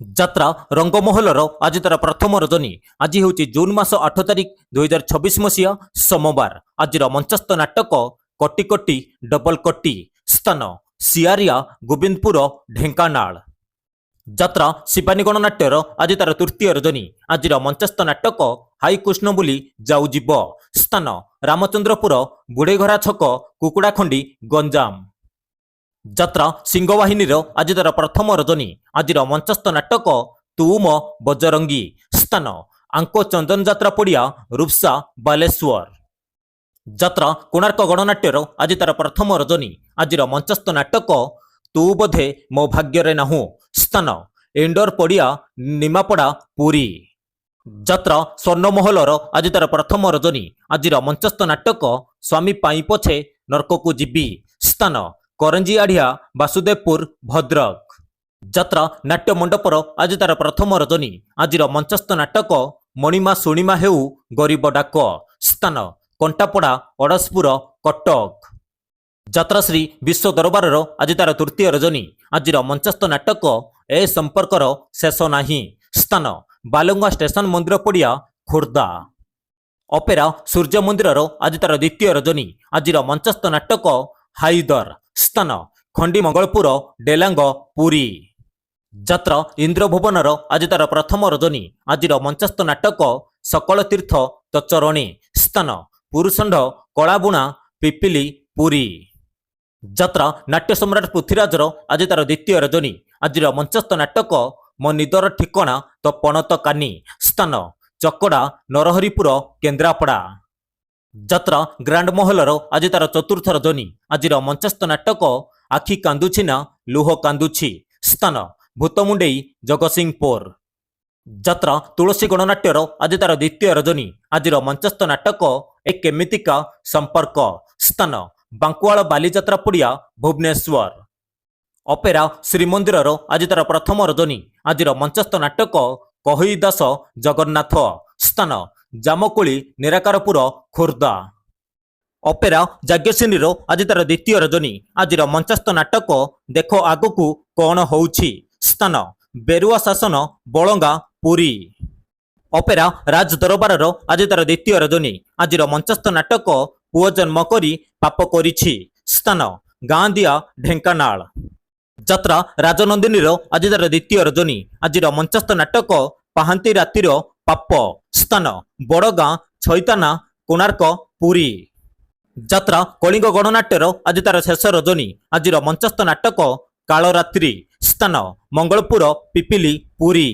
ଯାତ୍ରା ରଙ୍ଗମହଲର ଆଜି ତାର ପ୍ରଥମ ରଜନୀ। ଆଜି ହେଉଛି ଜୁନ୍ ମାସ 8 ତାରିଖ 2024 ମସିହା ସୋମବାର। ଆଜିର ମଞ୍ଚସ୍ଥ ନାଟକ କୋଟି କୋଟି ଡବଲ କୋଟି। ସ୍ଥାନ ସିଆରିଆ ଗୋବିନ୍ଦପୁର ଢେଙ୍କାନାଳ। ଯାତ୍ରା ଶିବାନୀ ଗଣନାଟ୍ୟର ଆଜି ତାର ତୃତୀୟ ରଜନୀ। ଆଜିର ମଞ୍ଚସ୍ଥ ନାଟକ ହାଇ କୃଷ୍ଣ ବୋଲି ଯାଉ ଯିବ। ସ୍ଥାନ ରାମଚନ୍ଦ୍ରପୁର ବୁଢ଼େଘରା ଛକ କୁକୁଡ଼ାଖଣ୍ଡି ଗଞ୍ଜାମ। ଯାତ୍ରା ସିଂହବାହିନୀର ଆଜି ତାର ପ୍ରଥମ ରଜନୀ। ଆଜିର ମଞ୍ଚସ୍ଥ ନାଟକ ତୁ ମୋ ବଜରଙ୍ଗୀ। ସ୍ଥାନ ଆଙ୍କ ଚନ୍ଦନ ଯାତ୍ରା ପଡ଼ିଆ ରୁପ୍ସା ବାଲେଶ୍ୱର। ଯାତ୍ରା କୋଣାର୍କ ଗଣନାଟ୍ୟର ଆଜି ତାର ପ୍ରଥମ ରଜନୀ। ଆଜିର ମଞ୍ଚସ୍ଥ ନାଟକ ତୁ ବୋଧେ ମୋ ଭାଗ୍ୟରେ ନାହୁଁ। ସ୍ଥାନ ଇଣ୍ଡୋର ପଡ଼ିଆ ନିମାପଡ଼ା ପୁରୀ। ଯାତ୍ରା ସ୍ୱର୍ଣ୍ଣମହଲର ଆଜି ତାର ପ୍ରଥମ ରଜନୀ। ଆଜିର ମଞ୍ଚସ୍ଥ ନାଟକ ସ୍ୱାମୀ ପାଇଁ ପଛେ ନର୍କକୁ ଯିବି। ସ୍ଥାନ କରଞ୍ଜିଆଢ଼ିଆ ବାସୁଦେବପୁର ଭଦ୍ରକ। ଯାତ୍ରା ନାଟ୍ୟ ମଣ୍ଡପର ଆଜି ତାର ପ୍ରଥମ ରଜନୀ। ଆଜିର ମଞ୍ଚସ୍ଥ ନାଟକ ମଣିମା ଶୁଣିମା ହେଉ ଗରିବ ଡାକ। ସ୍ଥାନ କଣ୍ଟାପଡ଼ା ଅଡ଼ଶପୁର କଟକ। ଯାତ୍ରାଶ୍ରୀ ବିଶ୍ୱ ଦରବାରର ଆଜି ତାର ତୃତୀୟ ରଜନୀ। ଆଜିର ମଞ୍ଚସ୍ଥ ନାଟକ ଏ ସମ୍ପର୍କର ଶେଷ ନାହିଁ। ସ୍ଥାନ ବାଲୁଙ୍ଗା ଷ୍ଟେସନ ମନ୍ଦିର ପଡ଼ିଆ ଖୋର୍ଦ୍ଧା। ଅପେରା ସୂର୍ଯ୍ୟ ମନ୍ଦିରର ଆଜି ତାର ଦ୍ୱିତୀୟ ରଜନୀ। ଆଜିର ମଞ୍ଚସ୍ଥ ନାଟକ ହାଇଦର। ସ୍ଥାନ ଖଣ୍ଡିମଙ୍ଗଳପୁର ଡେଲାଙ୍ଗ ପୁରୀ। ଯାତ୍ରା ଇନ୍ଦ୍ରଭୁବନର ଆଜି ତାର ପ୍ରଥମ ରଜନୀ। ଆଜିର ମଞ୍ଚସ୍ଥ ନାଟକ ସକଳ ତୀର୍ଥ ତଚରଣୀ। ସ୍ଥାନ ପୁରୁଷଣ୍ଡ କଳାବୁଣା ପିପିଲି ପୁରୀ। ଯାତ୍ରା ନାଟ୍ୟ ସମ୍ରାଟ ପୃଥ୍ୱୀରାଜର ଆଜି ତାର ଦ୍ୱିତୀୟ ରଜନୀ। ଆଜିର ମଞ୍ଚସ୍ଥ ନାଟକ ମୋ ନିଦର ଠିକଣା ତ ପଣତ କାନି। ସ୍ଥାନ ଚକଡ଼ା ନରହରିପୁର କେନ୍ଦ୍ରାପଡ଼ା। ଯାତ୍ରା ଗ୍ରାଣ୍ଡ ମହଲର ଆଜି ତାର ଚତୁର୍ଥ ରଜନୀ। ଆଜିର ମଞ୍ଚସ୍ଥ ନାଟକ ଆଖି କାନ୍ଦୁଛି ନା ଲୁହ କାନ୍ଦୁଛି। ସ୍ଥାନ ଭୂତମୁଣ୍ଡେଇ ଜଗତସିଂହପୁର। ଯାତ୍ରା ତୁଳସୀ ଗଣନାଟ୍ୟର ଆଜି ତାର ଦ୍ୱିତୀୟ ରଜନୀ। ଆଜିର ମଞ୍ଚସ୍ଥ ନାଟକ ଏ କେମିତିକା ସମ୍ପର୍କ। ସ୍ଥାନ ବାଙ୍କୁଆଳ ବାଲିଯାତ୍ରା ପଡ଼ିଆ ଭୁବନେଶ୍ୱର। ଅପେରା ଶ୍ରୀମନ୍ଦିରର ଆଜି ତାର ପ୍ରଥମ ରଜନୀ। ଆଜିର ମଞ୍ଚସ୍ଥ ନାଟକ କହଇ ଦାସ ଜଗନ୍ନାଥ। ସ୍ଥାନ ଜାମକୋଳି ନିରାକାରପୁର ଖୋର୍ଦ୍ଧା। ଅପେରା ଯାଜ୍ଞସେନୀର ଆଜି ତାର ଦ୍ୱିତୀୟ ରଜନୀ। ଆଜିର ମଞ୍ଚସ୍ଥ ନାଟକ ଦେଖ ଆଗକୁ କଣ ହଉଛି। ସ୍ଥାନ ବେରୁଆ ଶାସନ ବଳଙ୍ଗା ପୁରୀ। ଅପେରା ରାଜ ଦରବାରର ଆଜି ତାର ଦ୍ୱିତୀୟ ରଜନୀ। ଆଜିର ମଞ୍ଚସ୍ଥ ନାଟକ ପୁଅ ଜନ୍ମ କରି ପାପ କରିଛି। ସ୍ଥାନ ଗାଁଦିଆ ଢେଙ୍କାନାଳ। ଯାତ୍ରା ରାଜନନ୍ଦିନୀର ଆଜି ତାର ଦ୍ୱିତୀୟ ରଜନୀ। ଆଜିର ମଞ୍ଚସ୍ଥ ନାଟକ ପାହାନ୍ତି ରାତିର ପାପ। ସ୍ଥାନ ବଡ଼ଗାଁ ଛଇତାନା କୋଣାର୍କ ପୁରୀ। ଯାତ୍ରା କଳିଙ୍ଗ ଗଣନାଟ୍ୟର ଆଜି ତାର ଶେଷ ରଜନୀ। ଆଜିର ମଞ୍ଚସ୍ଥ ନାଟକ କାଳରାତ୍ରି। ସ୍ଥାନ ମଙ୍ଗଳପୁର ପିପିଲି ପୁରୀ।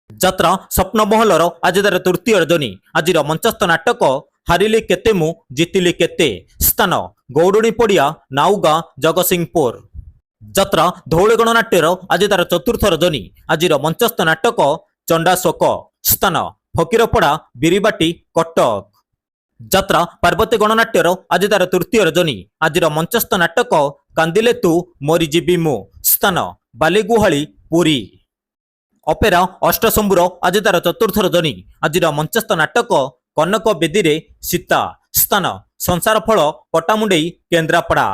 ଯାତ୍ରା ସ୍ୱପ୍ନମହଲର ଆଜି ତାର ତୃତୀୟ ରଜନୀ। ଆଜିର ମଞ୍ଚସ୍ଥ ନାଟକ ହାରିଲି କେତେ ମୁଁ ଜିତିଲି କେତେ। ସ୍ଥାନ ଗୌଡ଼ୁଣୀ ପଡ଼ିଆ ନାଉଗାଁ ଜଗତସିଂହପୁର। ଯାତ୍ରା ଧଉଳି ଗଣନାଟ୍ୟର ଆଜି ତାର ଚତୁର୍ଥ ରଜନୀ। ଆଜିର ମଞ୍ଚସ୍ଥ ନାଟକ ଚଣ୍ଡାଶୋକ। ସ୍ଥାନ ଫକୀରପଡ଼ା ବିରିବାଟି କଟକ। ଯାତ୍ରା ପାର୍ବତୀ ଗଣନାଟ୍ୟର ଆଜି ତାର ତୃତୀୟ ରଜନୀ। ଆଜିର ମଞ୍ଚସ୍ଥ ନାଟକ କାନ୍ଦିଲେ ତୁ ମରିଯିବି ମୁଁ। ସ୍ଥାନ ବାଲିଗୁହାଳି ପୁରୀ। ଅପେରା ଅଷ୍ଟଶମ୍ଭୁର ଆଜି ତାର ଚତୁର୍ଥ ରଜନୀ। ଆଜିର ମଞ୍ଚସ୍ଥ ନାଟକ କନକ ବେଦୀରେ ସୀତା। ସ୍ଥାନ ସଂସାର ଫଳ ପଟ୍ଟାମୁଣ୍ଡେଇ କେନ୍ଦ୍ରାପଡ଼ା।